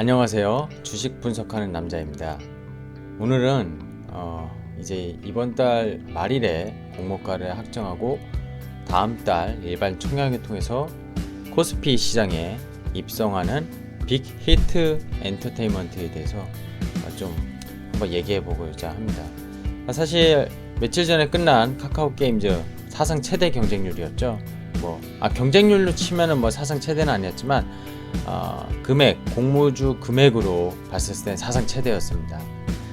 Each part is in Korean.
안녕하세요. 주식 분석하는 남자입니다. 오늘은 이제 이번 달 말일에 공모가를 확정하고 다음 달 일반 청약을 통해서 코스피 시장에 입성하는 빅히트 엔터테인먼트에 대해서 좀 한번 얘기해 보고자 합니다. 사실 며칠 전에 끝난 카카오 게임즈 사상 최대 경쟁률이었죠. 경쟁률로 치면은 사상 최대는 아니었지만 금액, 공모주 금액으로 봤을 땐 사상 최대였습니다.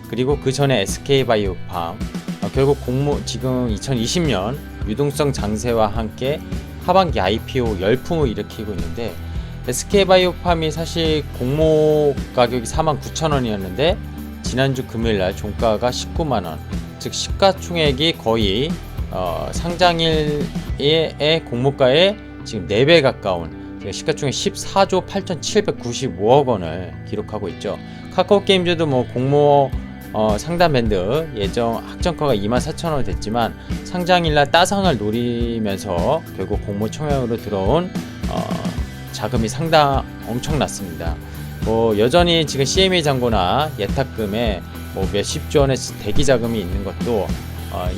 그리고 그 전에 SK바이오팜 결국 지금 2020년 유동성 장세와 함께 하반기 IPO 열풍을 일으키고 있는데, SK바이오팜이 사실 공모 가격이 49,000원이었는데 지난주 금요일날 종가가 19만원, 즉 시가총액이 거의 상장일의 공모가의 지금 4배 가까운 시가총액 14조 8,795억 원을 기록하고 있죠. 카카오게임즈도 공모 상단 밴드 예정 확정가가 24,000원 됐지만 상장일날 따상을 노리면서 결국 공모 청약으로 들어온 자금이 상당 엄청났습니다. 여전히 지금 CMA 잔고나 예탁금에 몇십조 원의 대기 자금이 있는 것도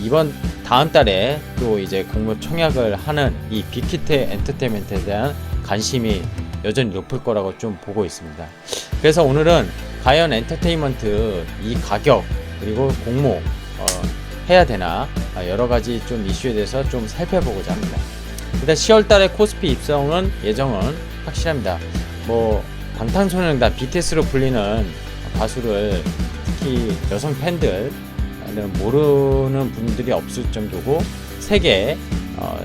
이번 다음 달에 또 이제 공모 청약을 하는 이 빅히트 엔터테인먼트에 대한 관심이 여전히 높을 거라고 좀 보고 있습니다. 그래서 오늘은 과연 엔터테인먼트 이 가격 그리고 공모 해야 되나 여러 가지 좀 이슈에 대해서 좀 살펴보고자 합니다. 일단 10월 달에 코스피 입성은 예정은 확실합니다. 방탄소년단 BTS로 불리는 가수를 특히 여성 팬들 모르는 분들이 없을 정도고, 세계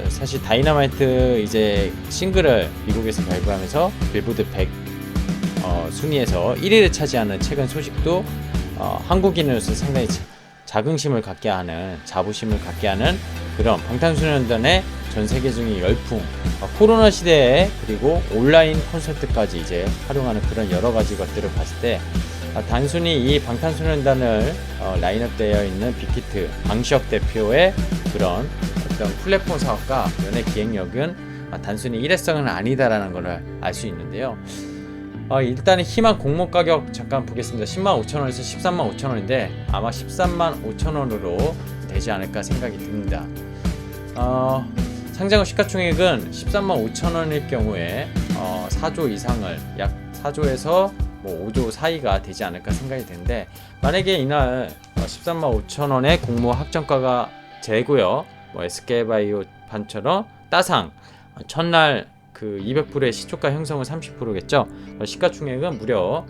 사실 다이너마이트 이제 싱글을 미국에서 발표하면서 빌보드 100 순위에서 1위를 차지하는 최근 소식도 한국인으로서 상당히 자긍심을 갖게 하는, 자부심을 갖게 하는 그런 방탄소년단의 전 세계적인 열풍, 코로나 시대에 그리고 온라인 콘서트까지 이제 활용하는 그런 여러 가지 것들을 봤을 때 단순히 이 방탄소년단을 라인업되어 있는 빅히트 방시혁 대표의 그런 어떤 플랫폼 사업과 연예 기획력은 단순히 일회성은 아니다라는 것을 알 수 있는데요. 일단은 희망 공모 가격 잠깐 보겠습니다. 105,000원에서 135,000원인데 아마 135,000원으로 되지 않을까 생각이 듭니다. 상장 후 시가총액은 135,000원일 경우에 4조 이상을 약 4조에서 5조 사이가 되지 않을까 생각이 되는데, 만약에 이날 135,000원의 공모 확정가가 되고요, SK바이오팜처럼 따상 첫날 그 200%의 시초가 형성은 30%겠죠. 시가총액은 무려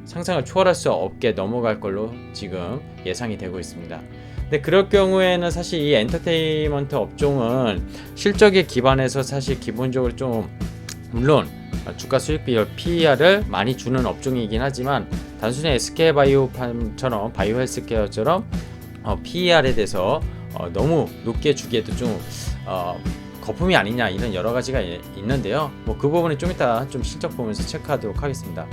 상상을 초월할 수 없게 넘어갈 걸로 지금 예상이 되고 있습니다. 근데 그럴 경우에는 사실 이 엔터테인먼트 업종은 실적에 기반해서 사실 기본적으로 좀 물론 주가 수익 비율 PER을 많이 주는 업종이긴 하지만, 단순히 SK바이오팜처럼 바이오헬스케어처럼 PER에 대해서 너무 높게 주기에도 좀 거품이 아니냐, 이런 여러 가지가 있는데요. 그 부분은 좀 이따 좀 실적 보면서 체크하도록 하겠습니다.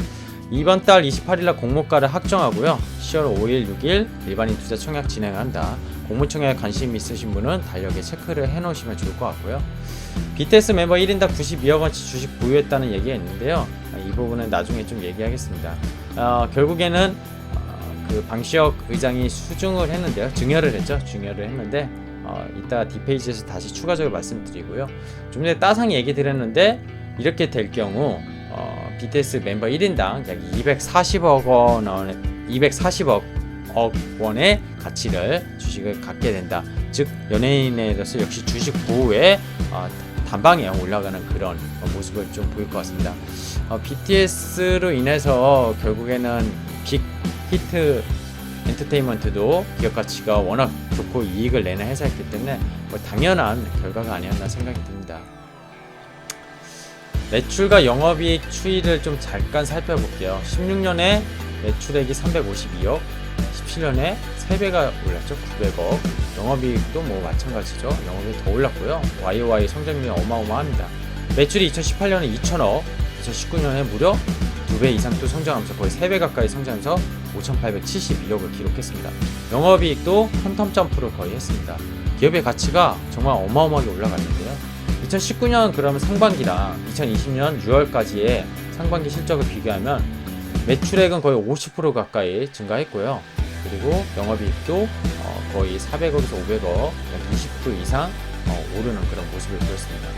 이번 달 28일날 공모가를 확정하고요, 10월 5일, 6일 일반인 투자 청약 진행한다. 공모 청약에 관심 있으신 분은 달력에 체크를 해 놓으시면 좋을 것 같고요. BTS 멤버 1인당 92억원치 주식 보유했다는 얘기가 있는데요, 이 부분은 나중에 좀 얘기하겠습니다. 결국에는 그 방시혁 의장이 수중을 했는데요, 증여를 했는데 이따 뒷페이지에서 다시 추가적으로 말씀드리고요. 좀 전에 따상 얘기 드렸는데, 이렇게 될 경우 BTS 멤버 1인당 약 240억 원의 가치를 주식을 갖게 된다. 즉 연예인으로서 역시 주식 보호에 단방에 올라가는 그런 모습을 좀 보일 것 같습니다. BTS로 인해서 결국에는 빅 히트 엔터테인먼트도 기업 가치가 워낙 좋고 이익을 내는 회사였기 때문에 당연한 결과가 아니었나 생각이 듭니다. 매출과 영업이익 추이를 좀 잠깐 살펴볼게요. 16년에 매출액이 352억, 17년에 3배가 올랐죠. 900억. 영업이익도 마찬가지죠. 영업이익 더 올랐고요. YOY 성장률이 어마어마합니다. 매출이 2018년에 2천억, 2019년에 무려 2배 이상 또 성장하면서 거의 3배 가까이 성장하면서 5,872억을 기록했습니다. 영업이익도 텀텀 점프를 거의 했습니다. 기업의 가치가 정말 어마어마하게 올라갔는데요. 2019년 그러면 상반기랑 2020년 6월까지의 상반기 실적을 비교하면 매출액은 거의 50% 가까이 증가했고요. 그리고 영업이익도 거의 400억에서 500억, 20% 이상 오르는 그런 모습을 보였습니다.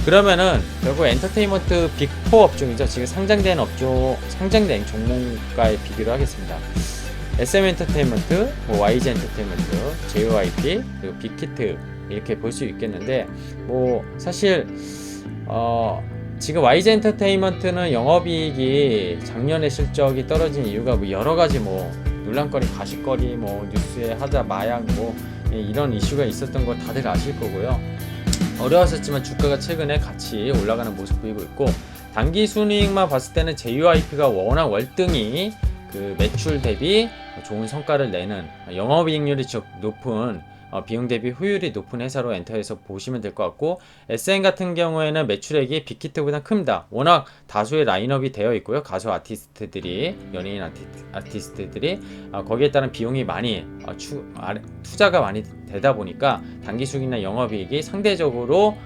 그러면은 결국 엔터테인먼트 빅4 업종이죠. 지금 상장된 종목과의 비교를 하겠습니다. SM 엔터테인먼트, YG 엔터테인먼트, JYP, 그리고 빅히트 이렇게 볼 수 있겠는데, 뭐 사실 지금 YG 엔터테인먼트는 영업이익이 작년에 실적이 떨어진 이유가 뭐 여러 가지 뭐 논란거리, 가십거리, 뭐 뉴스에 하자 마약 뭐 이런 이슈가 있었던 거 다들 아실 거고요. 어려웠었지만 주가가 최근에 같이 올라가는 모습 보이고 있고, 단기 순이익만 봤을 때는 JYP가 워낙 월등히 그 매출 대비 좋은 성과를 내는, 영업이익률이 높은 비용 대비 효율이 높은 회사로 엔터에서 보시면 될 것 같고, SM 같은 경우에는 매출액이 빅히트보다 큽니다. 워낙 다수의 라인업이 되어 있고요. 가수 아티스트들이, 연예인 아티스트들이 거기에 따른 비용이 많이 투자가 많이 되다 보니까 단기 수익이나 영업이익이 상대적으로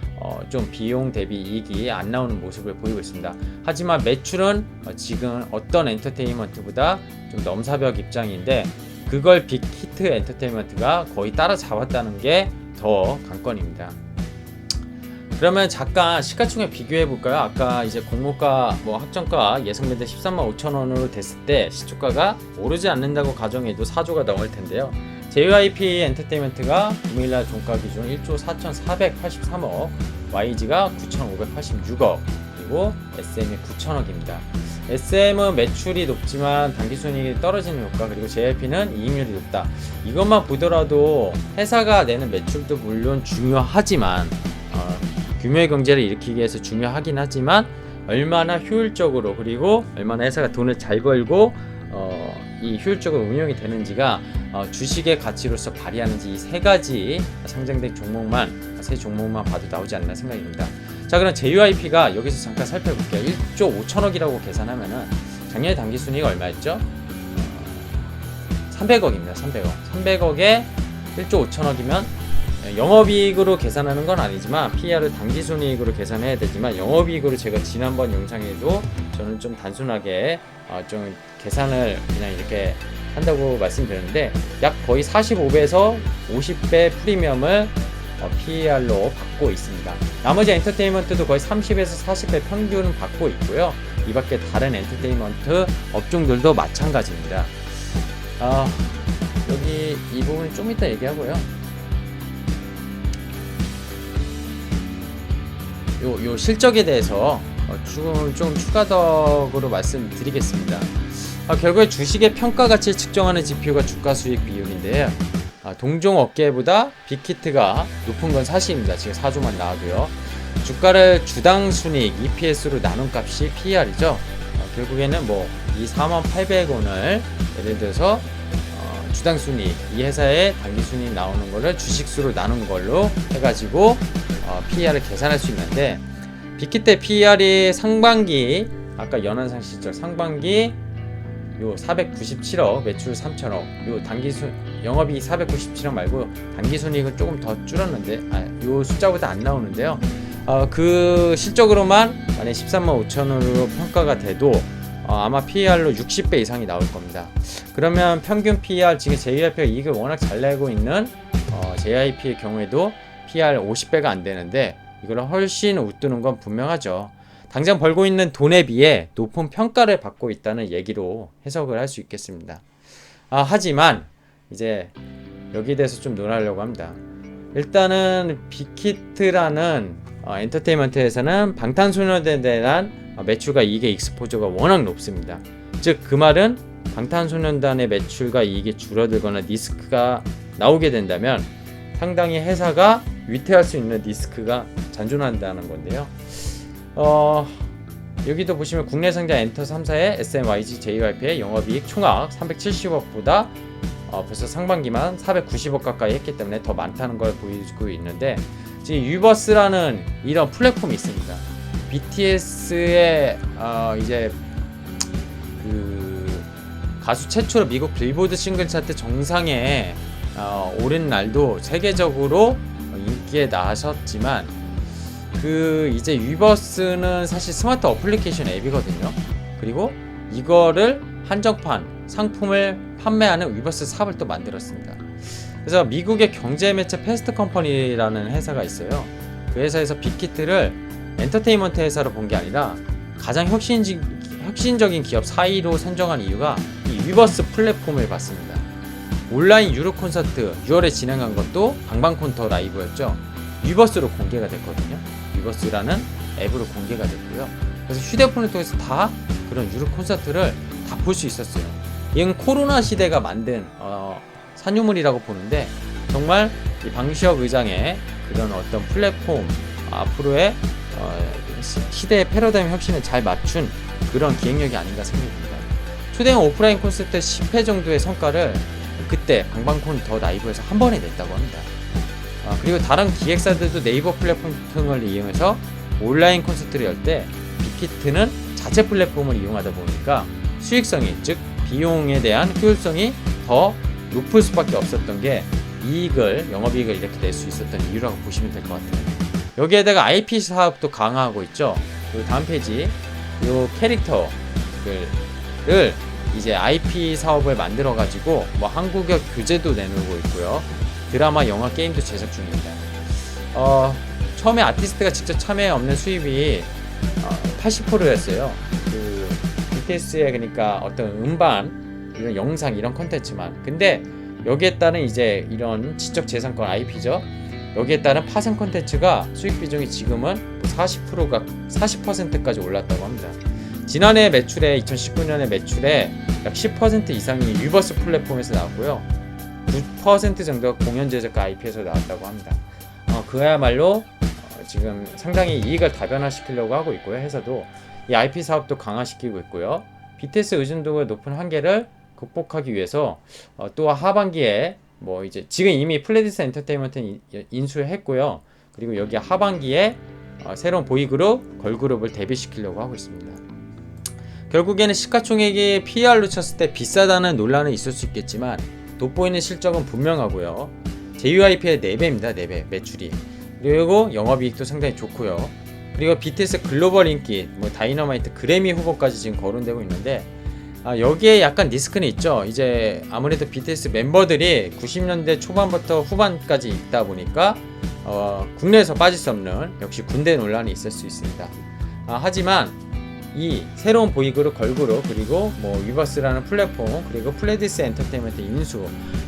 좀 비용 대비 이익이 안 나오는 모습을 보이고 있습니다. 하지만 매출은 지금 어떤 엔터테인먼트보다 좀 넘사벽 입장인데, 그걸 빅히트 엔터테인먼트가 거의 따라잡았다는 게 더 관건입니다. 그러면 잠깐 시가총액 비교해 볼까요? 아까 이제 공모가 뭐 학정가 예상된 데 13만 5천 원으로 됐을 때 시초가가 오르지 않는다고 가정해도 4조가 넘을 텐데요. JYP 엔터테인먼트가 금일날 종가 기준 1조 4,483억, YG가 9,586억, 그리고 SM이 9천억입니다. SM은 매출이 높지만 당기순이익이 떨어지는 효과, 그리고 JYP는 이익률이 높다. 이것만 보더라도 회사가 내는 매출도 물론 중요하지만 규모의 경제를 일으키기 위해서 중요하긴 하지만, 얼마나 효율적으로, 그리고 얼마나 회사가 돈을 잘 벌고 이 효율적으로 운영이 되는지가 주식의 가치로서 발휘하는지, 이 세 가지 상장된 종목만, 세 종목만 봐도 나오지 않나 생각입니다. 자, 그럼 JYP가 여기서 잠깐 살펴볼게요. 1조 5천억이라고 계산하면은 작년에 당기순이익 얼마였죠? 300억입니다. 300억. 300억에 1조 5천억이면 영업이익으로 계산하는 건 아니지만 PER을 당기순이익으로 계산해야 되지만, 영업이익으로 제가 지난번 영상에도 저는 좀 단순하게 좀 계산을 그냥 이렇게 한다고 말씀드렸는데, 약 거의 45배에서 50배 프리미엄을 PER로 받고 있습니다. 나머지 엔터테인먼트도 거의 30에서 40배 평균 받고 있고요. 이 밖에 다른 엔터테인먼트 업종들도 마찬가지입니다. 여기 이 부분 좀 이따 얘기하고요. 요 실적에 대해서 좀 추가적으로 말씀드리겠습니다. 결국에 주식의 평가 가치를 측정하는 지표가 주가 수익 비율인데요. 동종 업계보다 빅히트가 높은 건 사실입니다. 지금 4조만 나와도요. 주가를 주당 순이익 EPS로 나눈 값이 PER이죠. 결국에는 뭐 이 48,000원을 예를 들어서 주당 순이익, 이 회사의 단기 순이익 나오는 거를 주식수로 나눈 걸로 해가지고 PER을 계산할 수 있는데, 빅히트 PER이 상반기, 아까 연한상 실적 상반기 요 497억, 매출 3천억, 요 영업이익 497억 말고 당기순이익은 조금 더 줄었는데, 요 숫자보다 안 나오는데요. 그 실적으로만 만약 13만 5천원으로 평가가 돼도 아마 PER로 60배 이상이 나올 겁니다. 그러면 평균 PER, 지금 JYP가 이익을 워낙 잘 내고 있는 JYP의 경우에도 PER 50배가 안 되는데, 이걸 훨씬 웃도는 건 분명하죠. 당장 벌고 있는 돈에 비해 높은 평가를 받고 있다는 얘기로 해석을 할 수 있겠습니다. 하지만 이제 여기에 대해서 좀 논하려고 합니다. 일단은 빅히트라는 엔터테인먼트에서는 방탄소년단에 대한 매출과 이익의 익스포저가 워낙 높습니다. 즉 그 말은 방탄소년단의 매출과 이익이 줄어들거나 리스크가 나오게 된다면 상당히 회사가 위태할 수 있는 리스크가 잔존한다는 건데요. 여기도 보시면 국내 상장 엔터 3사의 SM, YG, JYP의 영업이익 총액 370억보다 벌써 상반기만 490억 가까이 했기 때문에 더 많다는 걸 보여주고 있는데, 지금 유버스라는 이런 플랫폼이 있습니다. BTS의 이제 그 가수 최초로 미국 빌보드 싱글 차트 정상에 오른 날도 세계적으로 인기에 나섰지만, 그 이제 위버스는 사실 스마트 어플리케이션 앱이거든요. 그리고 이거를 한정판 상품을 판매하는 위버스 사업을 또 만들었습니다. 그래서 미국의 경제 매체 패스트 컴퍼니라는 회사가 있어요. 그 회사에서 빅히트를 엔터테인먼트 회사로 본 게 아니라 가장 혁신적인 기업 4위로 선정한 이유가 이 위버스 플랫폼을 봤습니다. 온라인 유료 콘서트 6월에 진행한 것도 방방콘터 라이브였죠. 위버스로 공개가 됐거든요. 위버스라는 앱으로 공개가 됐고요. 그래서 휴대폰을 통해서 다 그런 유료 콘서트를 다 볼 수 있었어요. 이건 코로나 시대가 만든 산유물이라고 보는데, 정말 이 방시혁 의장의 그런 어떤 플랫폼 앞으로의 시대의 패러다임 혁신을 잘 맞춘 그런 기획력이 아닌가 생각됩니다. 초대형 오프라인 콘서트 10회 정도의 성과를 그때 방방콘 더 라이브에서 한 번에 냈다고 합니다. 그리고 다른 기획사들도 네이버 플랫폼 등을 이용해서 온라인 콘서트를 열 때 빅히트는 자체 플랫폼을 이용하다 보니까 수익성이, 즉 비용에 대한 효율성이 더 높을 수밖에 없었던 게 영업이익을 이렇게 낼 수 있었던 이유라고 보시면 될 것 같아요. 여기에다가 IP 사업도 강화하고 있죠. 그 다음 페이지, 이 캐릭터를 이제 IP 사업을 만들어 가지고 뭐 한국어 교재도 내놓고 있고요. 드라마, 영화, 게임도 제작 중입니다. 처음에 아티스트가 직접 참여에 없는 수입이 80%였어요. 그 BTS의 그러니까 어떤 음반, 이런 영상, 이런 컨텐츠만. 근데 여기에 따른 이제 이런 지적 재산권 IP죠. 여기에 따른 파생 콘텐츠가 수익 비중이 지금은 40%까지 올랐다고 합니다. 지난해 매출에 2019년에 매출에 약 10% 이상이 위버스 플랫폼에서 나왔고요. 9% 정도 공연 제작과 IP에서 나왔다고 합니다. 그야말로 지금 상당히 이익을 다변화시키려고 하고 있고요. 회사도 이 IP 사업도 강화시키고 있고요. BTS 의존도가 높은 한계를 극복하기 위해서 또 하반기에 뭐 이제 지금 이미 플레디스 엔터테인먼트 인수했고요. 그리고 여기 하반기에 새로운 보이그룹, 걸그룹을 데뷔시키려고 하고 있습니다. 결국에는 시가총액이 PR로 쳤을 때 비싸다는 논란은 있을 수 있겠지만 돋보이는 실적은 분명하고요. JYP의 4배입니다. 4배 매출이. 그리고 영업이익도 상당히 좋고요. 그리고 BTS 글로벌 인기, 뭐 다이너마이트, 그래미 후보까지 지금 거론되고 있는데, 여기에 약간 리스크는 있죠. 이제 아무래도 BTS 멤버들이 90년대 초반부터 후반까지 있다 보니까 국내에서 빠질 수 없는 역시 군대 논란이 있을 수 있습니다. 하지만 이 새로운 보이그룹, 걸그룹, 그리고 뭐 위버스라는 플랫폼, 그리고 플레디스 엔터테인먼트 인수,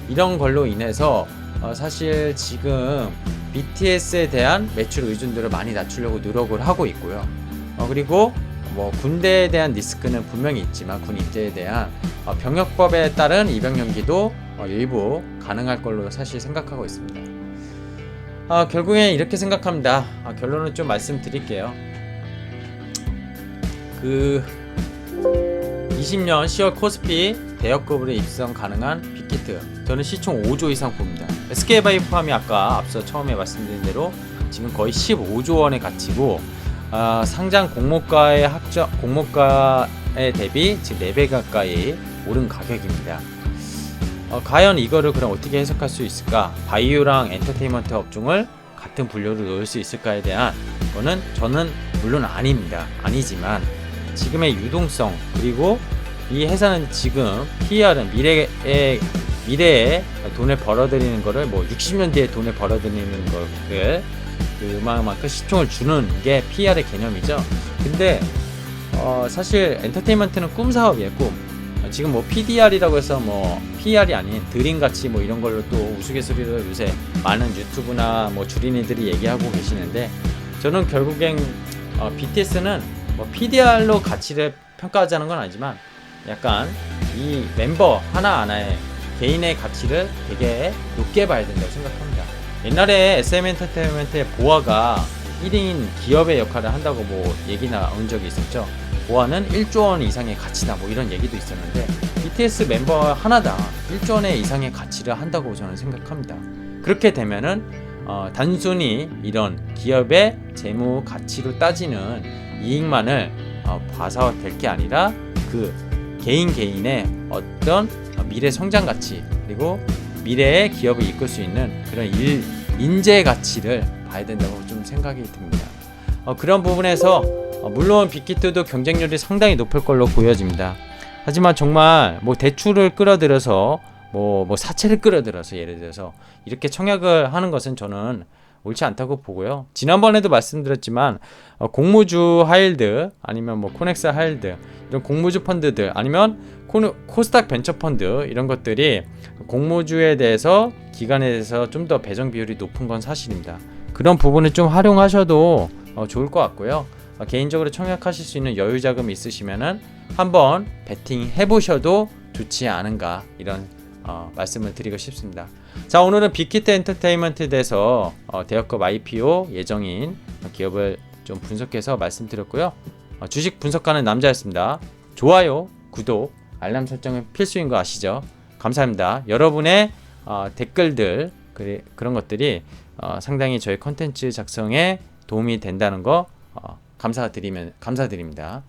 이런 걸로 인해서 사실 지금 BTS에 대한 매출 의존도를 많이 낮추려고 노력을 하고 있고요. 그리고 뭐 군대에 대한 리스크는 분명히 있지만 군 입대에 대한 병역법에 따른 입영 연기도 일부 가능할 걸로 사실 생각하고 있습니다. 결국엔 이렇게 생각합니다. 결론을 좀 말씀드릴게요. 그 20년 10월 코스피 대여급으로 입성 가능한 빅히트, 저는 시총 5조 이상 봅니다. SK바이오 포함이 아까 앞서 처음에 말씀드린 대로 지금 거의 15조 원의 가치고, 상장 공모가에 대비 지금 4배 가까이 오른 가격입니다. 과연 이거를 그럼 어떻게 해석할 수 있을까? 바이오랑 엔터테인먼트 업종을 같은 분류로 넣을 수 있을까에 대한 거는 저는 물론 아니지만 지금의 유동성, 그리고 이 회사는 지금 PER은 미래에 돈을 벌어들이는 거를 뭐 60년 뒤에 돈을 벌어들이는 거를 그만큼 시총을 주는 게 PER의 개념이죠. 근데 사실 엔터테인먼트는 꿈 사업이에요. 꿈. 지금 뭐 PDR이라고 해서 뭐 PER이 아닌 드림같이 뭐 이런 걸로 또 우스갯소리로 요새 많은 유튜브나 뭐 주린이들이 얘기하고 계시는데, 저는 결국엔 BTS는 뭐 PDR로 가치를 평가하자는 건 아니지만 약간 이 멤버 하나하나의 개인의 가치를 되게 높게 봐야 된다고 생각합니다. 옛날에 SM 엔터테인먼트의 보아가 1인 기업의 역할을 한다고 뭐 얘기 나온 적이 있었죠. 보아는 1조 원 이상의 가치다, 뭐 이런 얘기도 있었는데 BTS 멤버 하나다 1조 원의 이상의 가치를 한다고 저는 생각합니다. 그렇게 되면은 단순히 이런 기업의 재무 가치로 따지는 이익만을 봐서 될 게 아니라 그 개인의 어떤 미래 성장 가치, 그리고 미래의 기업을 이끌 수 있는 그런 인재 가치를 봐야 된다고 좀 생각이 듭니다. 그런 부분에서 물론 빅히트도 경쟁률이 상당히 높을 걸로 보여집니다. 하지만 정말 뭐 대출을 끌어들여서 뭐 사채를 끌어들여서 예를 들어서 이렇게 청약을 하는 것은 저는 옳지 않다고 보고요. 지난번에도 말씀드렸지만 공모주 하이힐드 아니면 뭐 코넥스 하이힐드 이런 공모주 펀드들 아니면 코스닥 벤처 펀드 이런 것들이 공모주에 대해서 기간에 대해서 좀 더 배정 비율이 높은 건 사실입니다. 그런 부분을 좀 활용하셔도 좋을 것 같고요. 개인적으로 청약하실 수 있는 여유 자금이 있으시면은 한번 베팅 해보셔도 좋지 않은가 이런 말씀을 드리고 싶습니다. 자, 오늘은 빅히트 엔터테인먼트에 대해서 대여급 IPO 예정인 기업을 좀 분석해서 말씀드렸고요. 주식 분석하는 남자였습니다. 좋아요, 구독, 알람 설정은 필수인 거 아시죠? 감사합니다. 여러분의 댓글들 그런 것들이 상당히 저희 컨텐츠 작성에 도움이 된다는 거 감사드립니다.